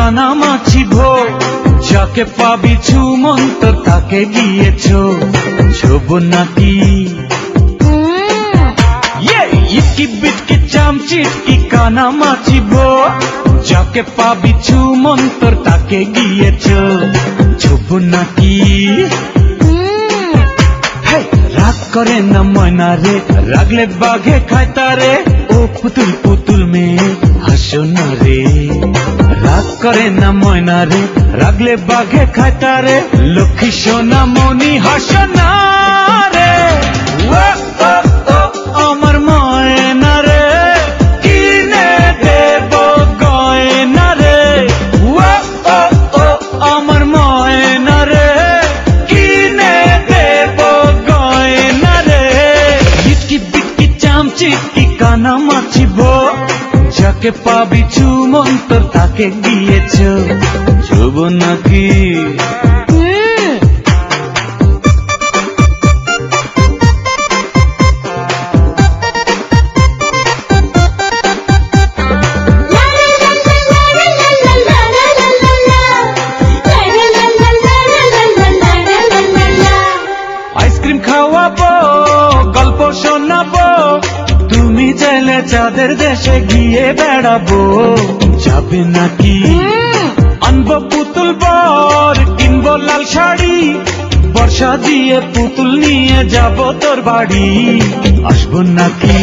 কানা মাছি ভো, যাকে পাবি ছুমন্ত তাকে গিয়েছো ছোব নাকি। ইটকি বিটকি চামচিটকি কানা মাছি ভো, যাকে পাবি ছুমন্ত তাকে গিয়েছো ছোব নাকি। রাগ করে না ময়না রে, রাগলে বাঘে খায় তারে, ও পুতুল পুতুল মেয়ে হাসো না রে। রাগ করে না ময়না রে, রাগলে বাঘে খায় তারে, লক্ষ্মী সোনা মনি হাসো না রে। আমার ময়না রে, কিনে দেব গয়না রে। আমার ময়না রে, কিনে দেব গয়না রে। ইটকি বিটকি চামচিটকি কানা মাছি ভো, যাকে পাবি ছুমন্ত তাকে গিয়েছো ছোব নাকি। আইসক্রিম খাওয়াবো, গল্প শোনাবো, তুমি চাইলে চাঁদের দেশে গিয়ে বেড়াবো যাবে নাকি। আনবো পুতুল বর, কিনবো লাল শাড়ি, বর্ষা দিয়ে পুতুল নিয়ে যাব তোর বাড়ি আসবো নাকি।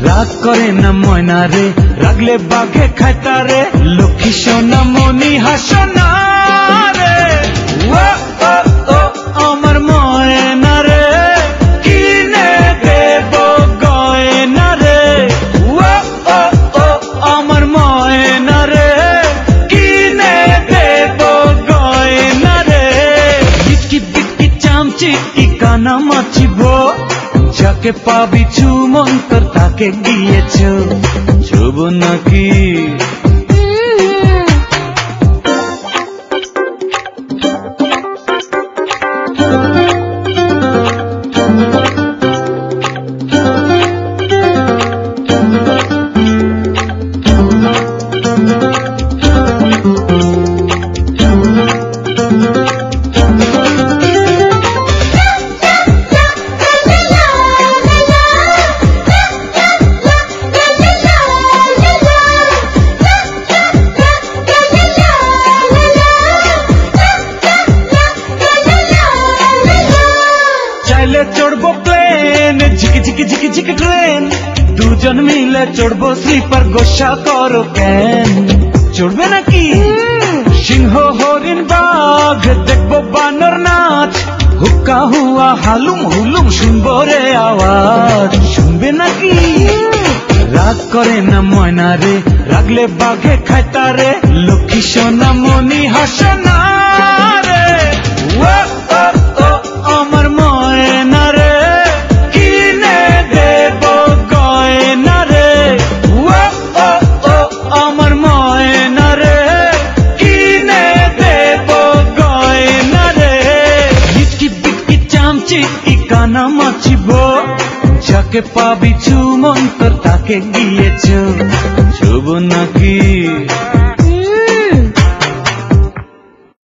রাগ করে না ময়না রে, রাগলে বাঘে খায় তারে, লক্ষ্মী সোনা মনি হাসো না রে। আমার ময়না রে, কিনে দেব গয়না রে। আমার ময়না রে, কিনে দেব গয়না রে। ইটকি বিটকি চামচিটকি কানা মাছি ভো, যাকে পাবি ছুমন্ত তাকে গিয়েছো ছোব নাকি। চড়বো প্লেন, ঝিকি ঝিকি ঝিকি ঝিকি ট্রেন, দুজন মিলে চড়বো স্লিপার, গোসা করো কেন চড়বে নাকি। সিংহ হরিণ বাঘ দেখবো, বানর নাচ, হুক্কা হুয়া হালুম হুলুম শুনবো রে আওয়াজ শুনবে নাকি। রাগ করে না ময়না রে, রাগলে বাঘে খায় তারে, লক্ষ্মী সোনা মনি হাসো না রে। আমার ময়না রে, কিনে দেব গয়না রে। আমার ময়না রে, কিনে দেব গয়না রে। ইটকি বিটকি চামচিটকি কানা মাছি ভো, যাকে পাবি ছুমন্ত তাকে গিয়েছো ছোব নাকি।